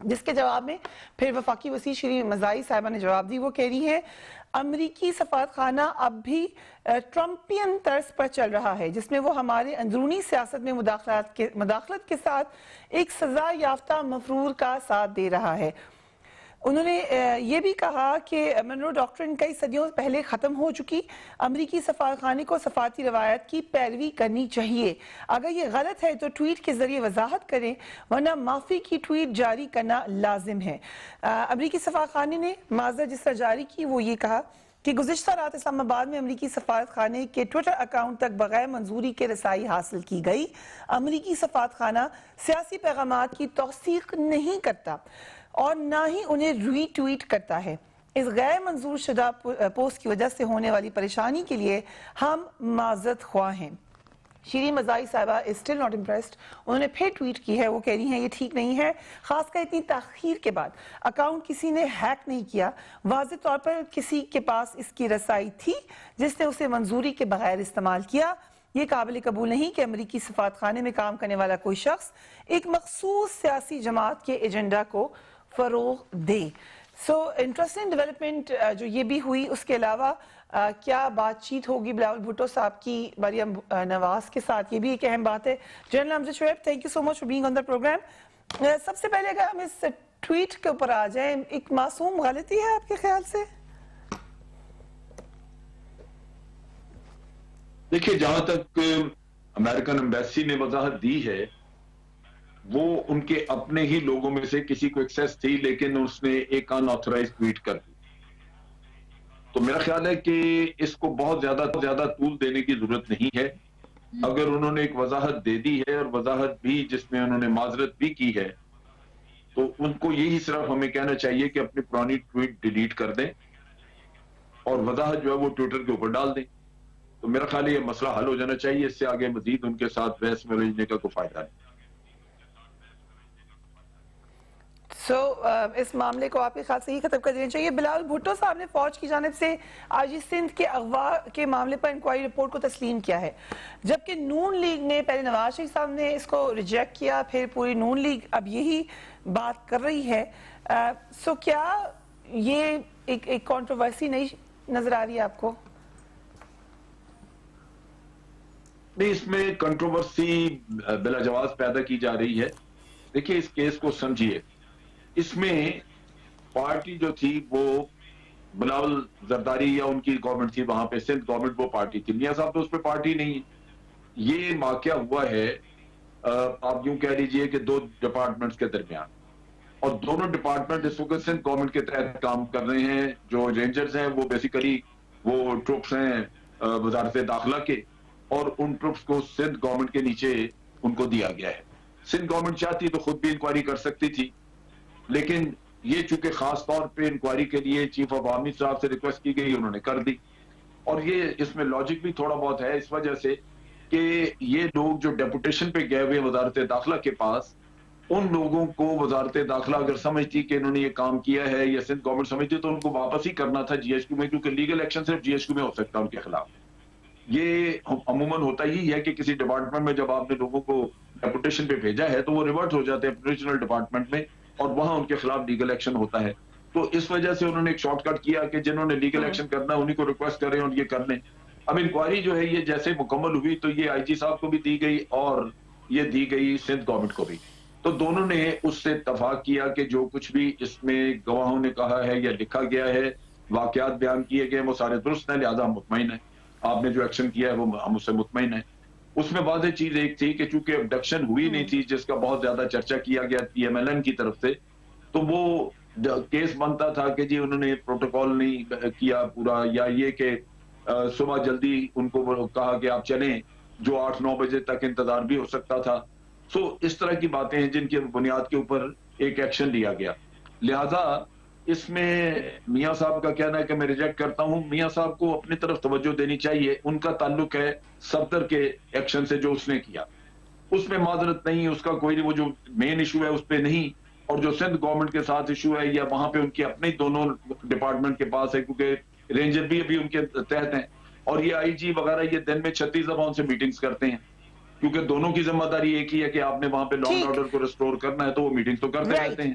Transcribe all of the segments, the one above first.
جس کے جواب میں پھر وفاقی وزیر شری مزائی صاحبہ نے جواب دی. وہ کہہ رہی ہیں امریکی سفارت خانہ اب بھی ٹرمپین طرز پر چل رہا ہے جس میں وہ ہمارے اندرونی سیاست میں مداخلت کے ساتھ ایک سزا یافتہ مفرور کا ساتھ دے رہا ہے. انہوں نے یہ بھی کہا کہ منرو ڈاکٹرن کئی صدیوں پہلے ختم ہو چکی. امریکی سفارت خانے کو سفارتی روایت کی پیروی کرنی چاہیے. اگر یہ غلط ہے تو ٹویٹ کے ذریعے وضاحت کریں ورنہ معافی کی ٹویٹ جاری کرنا لازم ہے. امریکی سفارت خانے نے معذرت جس طرح جاری کی وہ یہ کہا کہ گزشتہ رات اسلام آباد میں امریکی سفارت خانے کے ٹویٹر اکاؤنٹ تک بغیر منظوری کے رسائی حاصل کی گئی. امریکی سفارت خانہ سیاسی پیغامات کی توثیق نہیں کرتا اور نہ ہی انہیں ری ٹویٹ کرتا ہے. اس غیر منظور شدہ پوسٹ کی وجہ سے ہونے والی پریشانی کے لیے ہم معذرت خواہ ہیں. شری مزائی صاحبہ is still not impressed. انہوں نے پھر ٹویٹ کی ہے. وہ کہہ رہی ہیں یہ ٹھیک نہیں ہے خاص کر اتنی تاخیر کے بعد. اکاؤنٹ کسی نے ہیک نہیں کیا. واضح طور پر کسی کے پاس اس کی رسائی تھی جس نے اسے منظوری کے بغیر استعمال کیا. یہ قابل قبول نہیں کہ امریکی سفارت خانے میں کام کرنے والا کوئی شخص ایک مخصوص سیاسی جماعت کے ایجنڈا کو فروغ دے. سو انٹرسٹنگ ڈیولپمنٹ جو یہ بھی ہوئی. اس کے علاوہ کیا بات چیت ہوگی بلاول بھٹو صاحب کی مریم نواز کے ساتھ, یہ بھی ایک اہم بات ہے. General Amjad Shoaib, thank you so much for being on the programme. سب سے پہلے اگر ہم اس ٹویٹ کے اوپر آ جائیں, ایک معصوم غلطی ہے آپ کے خیال سے؟ دیکھیے جہاں تک امریکن ایمبیسی نے وضاحت دی ہے وہ ان کے اپنے ہی لوگوں میں سے کسی کو ایکسیس تھی لیکن اس نے ایک ان آتھورائز ٹویٹ کر دی. تو میرا خیال ہے کہ اس کو بہت زیادہ طول دینے کی ضرورت نہیں ہے. اگر انہوں نے ایک وضاحت دے دی ہے اور وضاحت بھی جس میں انہوں نے معذرت بھی کی ہے تو ان کو یہی صرف ہمیں کہنا چاہیے کہ اپنی پرانی ٹویٹ ڈیلیٹ کر دیں اور وضاحت جو ہے وہ ٹویٹر کے اوپر ڈال دیں. تو میرا خیال ہے یہ مسئلہ حل ہو جانا چاہیے. اس سے آگے مزید ان کے ساتھ بحث میں رہنے کا کوئی فائدہ نہیں. اس معاملے کو آپ کے خیال سے ہی ختم کر دینا چاہیے. بلاول بھٹو صاحب نے فوج کی جانب سے آج سندھ کے اغوا کے معاملے پر انکوائری رپورٹ کو تسلیم کیا ہے, جبکہ نون لیگ نے پہلے نواز شریف صاحب نے اس کو ریجیکٹ کیا, پھر پوری نون لیگ اب یہی بات کر رہی ہے. سو کیا یہ ایک کنٹروورسی نہیں نظر آ رہی ہے آپ کو؟ نہیں, اس میں کنٹروورسی بلا جواز پیدا کی جا رہی ہے. دیکھیے اس کیس کو سمجھیے. اس میں پارٹی جو تھی وہ بلاول زرداری یا ان کی گورنمنٹ تھی وہاں پہ, سندھ گورنمنٹ وہ پارٹی تھی. میاں صاحب تو اس پہ پارٹی نہیں ہے. یہ واقعہ ہوا ہے آپ یوں کہہ لیجئے کہ دو ڈپارٹمنٹس کے درمیان, اور دونوں ڈپارٹمنٹ اس وقت سندھ گورنمنٹ کے تحت کام کر رہے ہیں. جو رینجرز ہیں وہ بیسیکلی وہ ٹروپس ہیں وزارت داخلہ کے, اور ان ٹروپس کو سندھ گورنمنٹ کے نیچے ان کو دیا گیا ہے. سندھ گورنمنٹ چاہتی تو خود بھی انکوائری کر سکتی تھی, لیکن یہ چونکہ خاص طور پہ انکوائری کے لیے چیف آف آرمی صاحب سے ریکویسٹ کی گئی, انہوں نے کر دی. اور یہ اس میں لاجک بھی تھوڑا بہت ہے اس وجہ سے کہ یہ لوگ جو ڈیپوٹیشن پہ گئے ہوئے وزارت داخلہ کے پاس, ان لوگوں کو وزارت داخلہ اگر سمجھتی کہ انہوں نے یہ کام کیا ہے یا سندھ گورنمنٹ سمجھتی تو ان کو واپس ہی کرنا تھا جی ایچ کیو میں, کیونکہ لیگل ایکشن صرف جی ایچ کیو میں ہو سکتا ہے ان کے خلاف. یہ عموماً ہوتا ہی ہے کہ کسی ڈپارٹمنٹ میں جب آپ نے لوگوں کو ڈیپوٹیشن پہ بھیجا ہے تو وہ ریورٹ ہو جاتے ہیں پروفیشنل ڈپارٹمنٹ میں اور وہاں ان کے خلاف لیگل ایکشن ہوتا ہے. تو اس وجہ سے انہوں نے ایک شارٹ کٹ کیا کہ جنہوں نے لیگل ایکشن کرنا ہے انہیں کو ریکویسٹ کریں اور یہ کر لیں. اب انکوائری جو ہے یہ جیسے مکمل ہوئی تو یہ آئی جی صاحب کو بھی دی گئی اور یہ دی گئی سندھ گورنمنٹ کو بھی. تو دونوں نے اس سے اتفاق کیا کہ جو کچھ بھی اس میں گواہوں نے کہا ہے یا لکھا گیا ہے, واقعات بیان کیے گئے, وہ سارے درست ہیں, لہذا ہم مطمئن ہیں. آپ نے جو ایکشن کیا ہے وہ ہم اس سے مطمئن ہیں. اس میں واضح چیز ایک تھی کہ چونکہ ابڈکشن ہوئی نہیں تھی جس کا بہت زیادہ چرچا کیا گیا پی ایم ایل این کی طرف سے, تو وہ کیس بنتا تھا کہ جی انہوں نے پروٹوکول نہیں کیا پورا, یا یہ کہ صبح جلدی ان کو کہا کہ آپ چلیں جو 8-9 بجے تک انتظار بھی ہو سکتا تھا. سو اس طرح کی باتیں ہیں جن کی بنیاد کے اوپر ایک ایکشن لیا گیا. لہذا اس میں میاں صاحب کا کہنا ہے کہ میں ریجیکٹ کرتا ہوں. میاں صاحب کو اپنی طرف توجہ دینی چاہیے. ان کا تعلق ہے صفدر کے ایکشن سے جو اس نے کیا, اس میں معذرت نہیں, اس کا کوئی نہیں, وہ جو مین ایشو ہے اس پہ نہیں. اور جو سندھ گورنمنٹ کے ساتھ ایشو ہے یا وہاں پہ ان کے اپنے دونوں ڈپارٹمنٹ کے پاس ہے, کیونکہ رینجر بھی ابھی ان کے تحت ہیں, اور یہ آئی جی وغیرہ یہ دن میں 36 دفعہ ان سے میٹنگز کرتے ہیں, کیونکہ دونوں کی ذمہ داری ایک ہی ہے کہ آپ نے وہاں پہ لا اینڈ آرڈر کو ریسٹور کرنا ہے, تو وہ میٹنگ تو کرتے رہتے ہیں.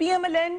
PMLN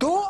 2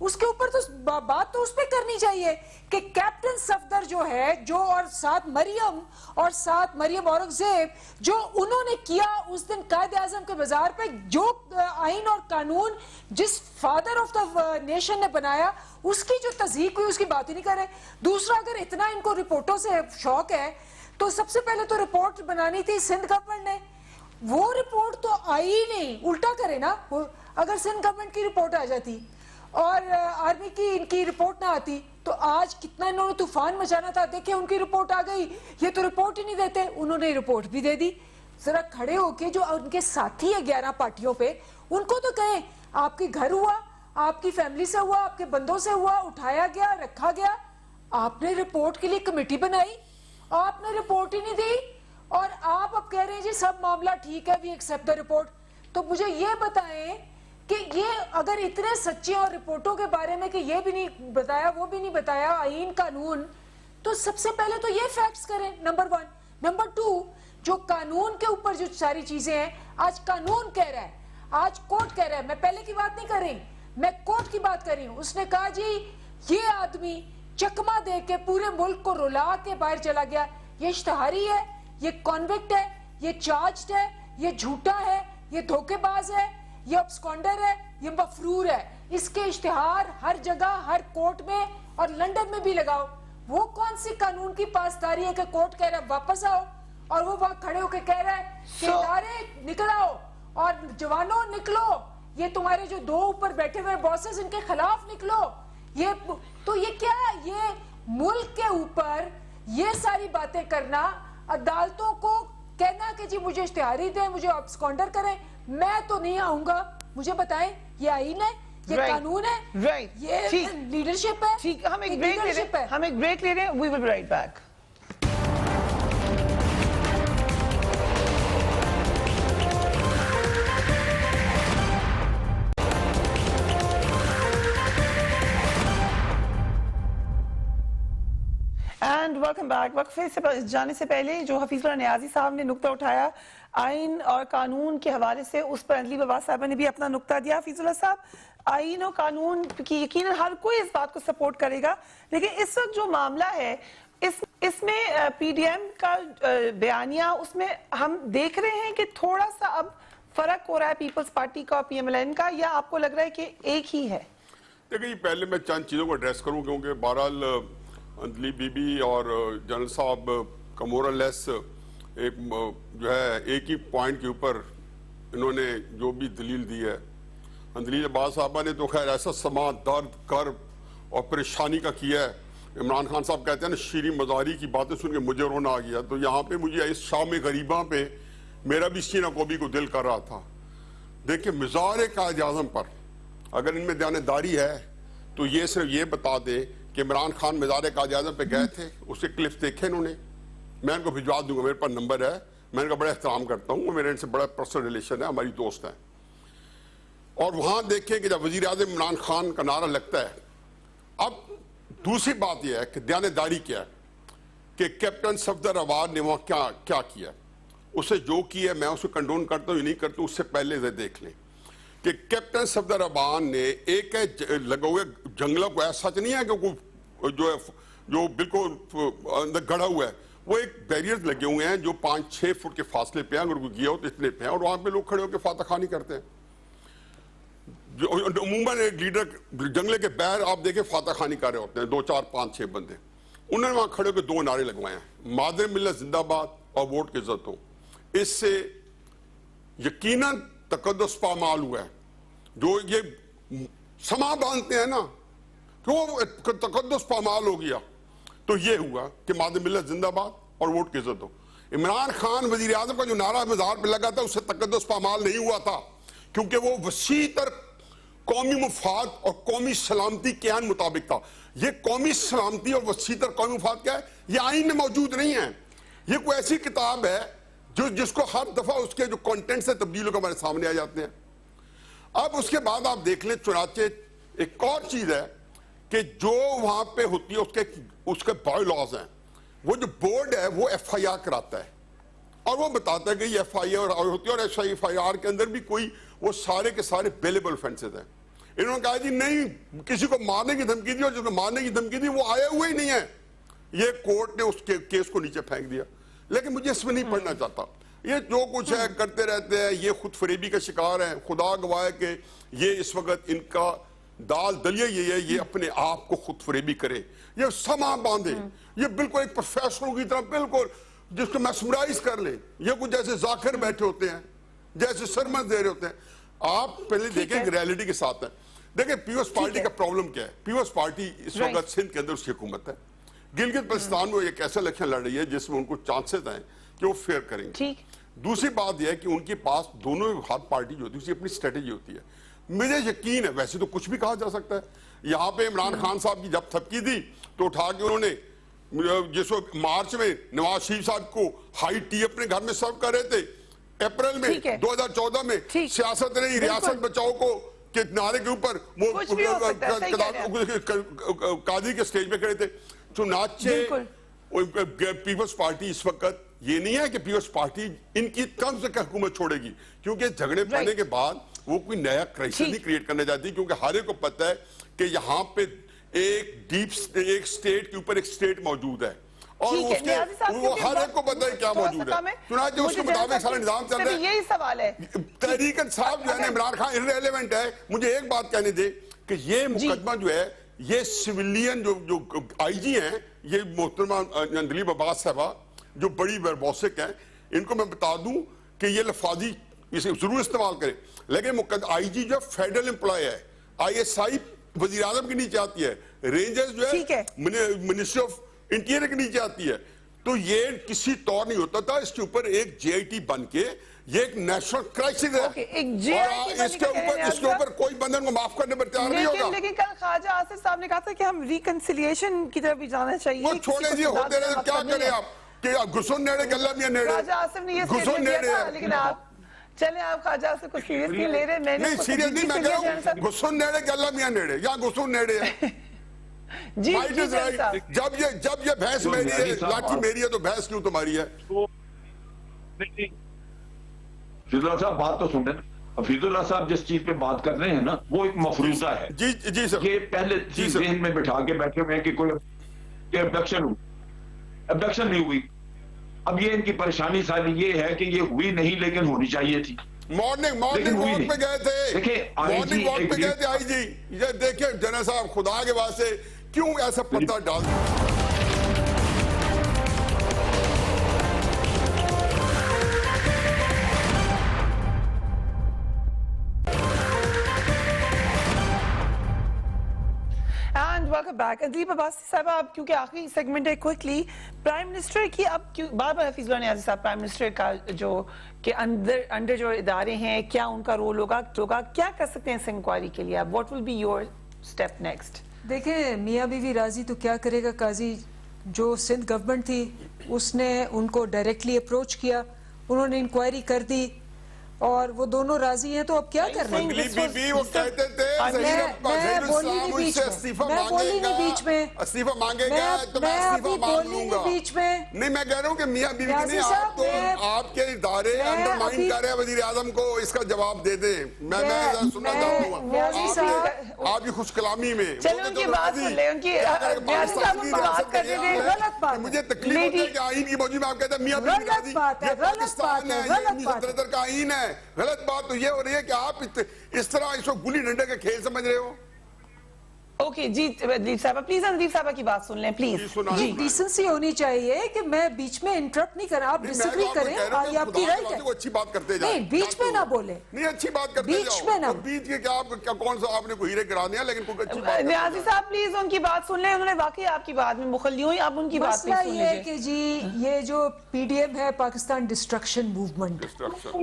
اس کے اوپر تو بات تو اس پہ کرنی چاہیے کہ کیپٹن صفدر جو ہے جو اور ساتھ مریم اورنگزیب جو انہوں نے کیا اس دن قائد اعظم کے مزار پہ جو آئین اور قانون جس فادر آف دا نیشن نے بنایا اس کی جو تضحیق ہوئی اس کی بات ہی نہیں کرے. دوسرا اگر اتنا ان کو رپورٹوں سے شوق ہے تو سب سے پہلے تو رپورٹ بنانی تھی سندھ گورنمنٹ نے. وہ رپورٹ تو آئی نہیں, الٹا کرے نا. اگر سندھ گورنمنٹ کی رپورٹ آ جاتی اور آرمی کی ان کی رپورٹ نہ آتی تو آج کتنا انہوں نے طوفان مچانا تھا. دیکھیں ان کی رپورٹ آ گئی, یہ تو رپورٹ ہی نہیں دیتے, انہوں نے رپورٹ بھی دے دی. ذرا کھڑے ہو کے جو ان کے ساتھی ہیں 11 پارٹیوں پہ ان کو تو کہیں آپ کے گھر ہوا, آپ کی فیملی سے ہوا, آپ کے بندوں سے ہوا, اٹھایا گیا, رکھا گیا. آپ نے رپورٹ کے لیے کمیٹی بنائی, آپ نے رپورٹ ہی نہیں دی اور آپ اب کہہ رہے ہیں جی سب معاملہ ٹھیک ہے, وی ایکسپٹ دا رپورٹ. تو مجھے یہ بتائیں کہ یہ اگر اتنے سچے اور رپورٹوں کے بارے میں کہ یہ بھی نہیں بتایا وہ بھی نہیں بتایا آئین قانون, تو سب سے پہلے تو یہ فیکٹس کریں, نمبر 1. نمبر 2, جو قانون کے اوپر جو ساری چیزیں ہیں آج قانون کہہ رہا ہے, آج کورٹ کہہ رہا ہے. میں پہلے کی بات نہیں کر رہی, میں کورٹ کی بات کر رہی ہوں. اس نے کہا جی یہ آدمی چکمہ دے کے پورے ملک کو رلا کے باہر چلا گیا, یہ اشتہاری ہے, یہ کانوکٹ ہے, یہ چارجڈ ہے, یہ جھوٹا ہے, یہ دھوکے باز ہے, یہ ابسکونڈر ہے, یہ مفرور ہے. اس کے اشتہار ہر جگہ ہر کورٹ میں اور لنڈن میں بھی لگاؤ. وہ کون سی قانون کی پاسداری ہے کہ کورٹ کہہ رہا ہے واپس آؤ اور وہ وہاں کھڑے ہو کے کہہ رہا ہے کہ ادارے نکل آؤ اور جوانوں نکلو, یہ تمہارے جو 2 اوپر بیٹھے ہوئے باسز ان کے خلاف نکلو. یہ تو یہ کیا ہے, یہ ملک کے اوپر یہ ساری باتیں کرنا, عدالتوں کو کہنا کہ جی مجھے اشتہاری دیں, مجھے ابسکونڈر کریں, میں تو نہیں آؤں گا. مجھے بتائیں یہ آئین ہے, یہ قانون ہے, یہ لیڈرشپ ہے. ٹھیک, ہم ایک بریک لے رہے ہیں. We will be right back. And welcome back. وقفے سے جانے سے پہلے جو حفیظ اللہ نیازی صاحب نے نقطہ اٹھایا آئین اور قانون کے حوالے سے, اس پر عدلی بابا صاحبہ نے بھی اپنا نقطہ دیا. حفیظ اللہ صاحب, آئین اور قانون کی یقیناً ہر کوئی اس بات کو سپورٹ کرے گا, لیکن اس وقت جو معاملہ ہے اس میں پی ڈی ایم کا بیانیہ, اس میں ہم دیکھ رہے ہیں کہ تھوڑا سا اب فرق ہو رہا ہے پیپلز پارٹی کا اور پی ایم ایل این کا, یا آپ کو لگ رہا ہے کہ ایک ہی ہے؟ دیکھیں پہلے میں چند چیزوں کو ایڈریس کروں, کیونکہ بہرحال اندلی بی بی اور جنرل صاحب کا مورل لیس ایک جو ہے ایک ہی پوائنٹ کے اوپر انہوں نے جو بھی دلیل دی ہے. اندلی عباس صاحبہ نے تو خیر ایسا سما درد کرب اور پریشانی کا کیا ہے. عمران خان صاحب کہتے ہیں نا شیریں مزاری کی باتیں سن کے مجھے رونا آ گیا. تو یہاں پہ مجھے اس شام غریباں پہ میرا بھی سینہ کوبی کو دل کر رہا تھا. دیکھیں مزار قائد اعظم پر اگر ان میں دیانتداری ہے تو یہ صرف یہ بتا دے کہ عمران خان مزار قائد اعظم پہ گئے تھے, اس کے کلپس دیکھے انہوں نے, میں ان کو بھجوا دوں گا, میرے پاس نمبر ہے, میں ان کا بڑا احترام کرتا ہوں, میرے ان سے بڑا پرسنل ریلیشن ہے, ہماری دوست ہیں. اور وہاں دیکھیں کہ جب وزیر اعظم عمران خان کا نعرہ لگتا ہے. اب دوسری بات یہ ہے کہ دیانتداری کیا ہے کہ کیپٹن صفدر عواد نے وہاں کیا کیا, اسے جو کیا ہے میں اسے کنڈون کرتا ہوں یا نہیں کرتا ہوں, اس سے پہلے دیکھ لیں کہ کیپٹن صفدر عواد نے ایک لگا ہوئے جنگلوں کو, ایسا سچ نہیں ہے کہ جو بالکل اندر گڑھا ہوا ہے, وہ ایک بیریئر لگے ہوئے ہیں جو 5-6 فٹ کے فاصلے پہ ہیں, اگر کوئی گیا ہو تو اتنے پہ ہیں, اور وہاں پہ لوگ کھڑے ہو کے فاتح خوانی کرتے ہیں. عموماً ایک لیڈر جنگلے کے بہر آپ دیکھیں فاتح خوانی کر رہے ہوتے ہیں, 2, 4, 5, 6 بندے. انہوں نے وہاں کھڑے ہو کے 2 نعرے لگوائے ہیں, مادر ملت زندہ باد اور ووٹ کی عزت ہو. اس سے یقیناً تقدس پامال ہوا ہے. جو یہ سما باندھتے ہیں نا کہ وہ تقدس پامال ہو گیا, تو یہ ہوا کہ مادر ملت زندہ باد اور ووٹ کی عزت ہو. عمران خان وزیر اعظم کا جو نعرہ مزار پہ لگا تھا اس سے تقدس پامال نہیں ہوا تھا, کیونکہ وہ وسیع تر قومی مفاد اور قومی سلامتی کے عین مطابق تھا. یہ قومی سلامتی اور وسیع تر قومی مفاد کیا ہے, یہ آئین میں موجود نہیں ہے. یہ کوئی ایسی کتاب ہے جس کو ہر دفعہ اس کے جو کانٹینٹ سے تبدیل ہو کر ہمارے سامنے آ جاتے ہیں. اب اس کے بعد آپ دیکھ لیں, چنانچہ ایک اور چیز ہے کہ جو وہاں پہ ہوتی ہے اس کے بائی لاز ہیں. وہ جو بورڈ ہے وہ ایف آئی آر کراتا ہے اور وہ بتاتا ہے کہ یہ ایف آئی آر ہوتی ہے, اور ایف آئی آر کے اندر بھی کوئی وہ سارے کے سارے بیلیبل offenses ہیں. انہوں نے کہا جی نہیں کسی کو مارنے کی دھمکی دی اور جس کو مارنے کی دھمکی دی وہ آئے ہوئے ہی نہیں ہے. یہ کورٹ نے اس کیس کو نیچے پھینک دیا. لیکن مجھے اس میں نہیں پڑھنا چاہتا. یہ جو کچھ ہے کرتے رہتے ہیں, یہ خود فریبی کا شکار ہیں. خدا گواہ ہے کہ یہ اس وقت ان کا دال دلیہ یہ ہے, یہ اپنے آپ کو خود فریبی کرے, یہ سما باندھے, یہ بالکل ایک پروفیشنل کی طرح بالکل جس کو میسمرائز کر لیں. یہ کچھ جیسے ذاکر بیٹھے ہوتے ہیں, جیسے سرمن دے رہے ہوتے ہیں. آپ پہلے دیکھیں کہ ریالٹی کے ساتھ ہیں. دیکھیں پیپلز پارٹی کا پرابلم کیا ہے. پیپلز پارٹی اس وقت سندھ کے اندر اس کی حکومت ہے. گلگت بلتستان میں ایک ایسا الیکشن لڑ رہی ہے جس میں ان کو چانسز ہیں کہ وہ فیئر کریں گے. دوسری بات یہ ہے کہ ان کے پاس دونوں ہاتھ پارٹی جو ہوتی ہے اس کی اپنی اسٹریٹجی ہوتی ہے. مجھے یقین ہے, ویسے تو کچھ بھی کہا جا سکتا ہے, یہاں پہ عمران خان صاحب کی جب تھپکی دی تو اٹھا کے انہوں نے جس وقت مارچ میں نواز شریف صاحب کو ہائی ٹی اپنے گھر میں سرو کر رہے تھے, اپریل میں 2014 میں سیاست نہیں ریاست بچاؤ کو کے نعرے کے اوپر قاضی کے سٹیج پہ کھڑے تھے. چنانچہ پیپلز پارٹی اس وقت یہ نہیں ہے کہ پیپلز پارٹی ان کی طرف سے حکومت چھوڑے گی, کیونکہ جھگڑے پڑنے کے بعد وہ کوئی نیا کرائسس نہیں کریٹ کرنے جاتی, کیونکہ ہر ایک کو پتہ ہے کہ یہاں پہ ایک سٹیٹ کے اوپر ایک سٹیٹ موجود ہے اور اس کے وہ ہر ایک کو پتہ ہے کیا موجود ہے. چنانچہ اس کے مطابق سارا نظام چل رہا ہے. یہی سوال ہے, تحریک انصاف جو ہے عمران خان irrelevant ہے. مجھے ایک بات کہنے دے کہ یہ مقدمہ جو ہے یہ سویلین جو آئی جی ہیں, یہ محترمہ دلیپ عباس صاحبہ جو بڑی وربوسک ہیں, ان کو میں بتا دوں کہ یہ لفاظی اسے ضرور استعمال کریں, لیکن آئی جی جو فیڈرل امپلائی ہے, آئی ایس آئی وزیر اعظم کے نیچے آتی ہے, رینجرز جو ہے منسٹری آف انٹیریئر کے نیچے آتی ہے. تو یہ کسی طور نہیں ہوتا تھا. اس کے اوپر ایک جے آئی ٹی بن کے یہ ایک نیشنل کرائسس ہے, اور اس کے اوپر کوئی بندن کو معاف کرنے پر تیار نہیں ہوگا. لیکن کل خواجہ آصف صاحب نے کہا تھا کہ ہم ریکنسیلیشن کی طرف بھی جانا چاہیے. وہ چھوڑے جی ہوتے رہے, کیا کریں آپ کہ گھسن نیڑے گلہ میاں نیڑے. خواجہ آصف نے یہ سیریس لیا تھا, لیکن آپ چلیں آپ خواجہ آصف کو سیریس نہیں لے رہے. نہیں سیریس نہیں, میں کہہ رہا ہوں گھسن نیڑے گلہ میاں نیڑے, یا گھسن نیڑے ہے. جی جب یہ بھینس میری ہے, لاٹھی میری ہے, تو بھینس کیوں تمہاری ہے؟ حفیظ اللہ صاحب بات تو سنیں. حفیظ اللہ صاحب جس چیز پہ بات کر رہے ہیں نا وہ ایک مفروضہ ہے. جی سر, یہ پہلے ذہن میں بٹھا کے بیٹھے ہوئے ہیں کہ کوئی ابڈکشن نہیں ہوئی. اب یہ ان کی پریشانی ساری یہ ہے کہ یہ ہوئی نہیں لیکن ہونی چاہیے تھی. مارننگ واک پہ گئے تھے, مارننگ واک پہ گئے تھے آئی جی. یہ دیکھیں جنرل صاحب خدا کے واسطے کیوں ایسا پتہ ڈال ویلکم بیک. ادیب عباسی صاحب, آپ کیونکہ آخری سیگمنٹ ہے, کوئکلی پرائم منسٹر کی اب بار بار حفیظ اللہ نیازی صاحب پرائم منسٹر کا جو کہ انڈر جو ادارے ہیں کیا ان کا رول ہوگا, کیا کر سکتے ہیں اس انکوائری کے لیے, what will be your step next? دیکھیں میاں بیوی راضی تو کیا کرے گا قاضی. جو سندھ گورنمنٹ تھی اس نے ان کو ڈائریکٹلی اپروچ کیا, انہوں نے انکوائری کر دی اور وہ دونوں راضی ہیں, تو اب کیا کر رہے ہیں؟ وہ کہتے تھے میں بولی نہیں بیچ میں, استعفیٰ مانگے گا تو میں استعفیٰ مانگ لوں گا. نہیں میں کہہ رہا ہوں کہ میاں بیوی نہیں, آپ تو آپ کے ادارے انڈرمائن کر رہے ہیں وزیر اعظم کو, اس کا جواب دے دیں. میں سننا چاہوں گا آپ کی خوش کلامی میں. چلو ان کی بات سن لیں, ان کی نیازی صاحب ان کو بات کرنے دیں. غلط بات, مجھے تکلیف ہوتی ہے کہ آئین کی موجود میں آپ کہتے ہیں میاں بیوی راضی, یہ پاکستان ہے, یہ 1977 کا آئین ہے. غلط بات تو یہ ہو رہی ہے کہ آپ اس طرح اس کو گلی ڈنڈے کے کھیل سمجھ رہے ہو. اوکے جی دلیپ صاحبہ, پلیز دلیپ صاحبہ کی بات سن لیں پلیز. جی ڈیسنسی ہونی چاہیے کہ میں بیچ میں انٹرپٹ نہیں کرا, آپ ڈس ایگری کریں, یہ آپ کی رائٹ ہے. اچھی بات کرتے جائیں, نہیں بیچ میں نہ بولے, نہیں اچھی بات کرتے جاؤ, بیچ میں نہ. بیچ کے کیا کون سا آپ نے کوئی ہیرے کرا دیا, لیکن کوئی اچھی بات. نیازی صاحب پلیز ان کی بات سن لیں, انہوں نے واقعی آپ کی بات میں مخلی ہوئی, آپ ان کی بات مسئلہ یہ ہے کہ جی یہ جو پی ڈی ایم ہے پاکستان ڈسٹرکشن موومنٹ,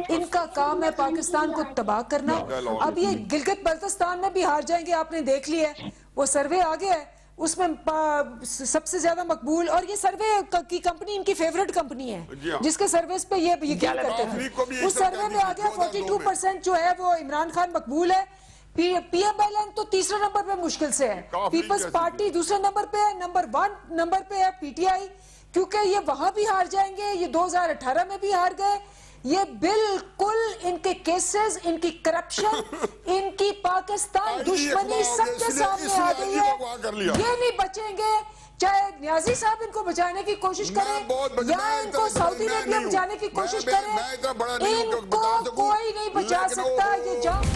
ان کا کام ہے پاکستان کو تباہ کرنا. اب یہ گلگت بلتستان میں بھی ہار جائیں گے, آپ نے دیکھ لیا ہے, وہ سروے آگے ہے, اس میں سب سے زیادہ مقبول, اور یہ سروے کی کمپنی ان کی فیوریٹ کمپنی ہے جس کے سرویز پہ یہ یقین کرتے ہیں. اس سروے میں آگے 42% جو ہے وہ عمران خان مقبول ہے, پی ایم ایل این تو تیسرے نمبر پہ مشکل سے ہے, پیپلز پارٹی دوسرے نمبر پہ ہے, نمبر 1 نمبر پہ ہے پی ٹی آئی, کیونکہ یہ وہاں بھی ہار جائیں گے, یہ 2018 میں بھی ہار گئے, یہ بالکل ان کے کیسز، ان کی کرپشن، ان کی پاکستان دشمنی سب کے سامنے آ گئی ہے. یہ نہیں بچیں گے، چاہے نیازی صاحب ان کو بچانے کی کوشش کریں یا ان کو سعودی عربیہ بچانے کی کوشش کریں، ان کو کوئی نہیں بچا سکتا. یہ جنگ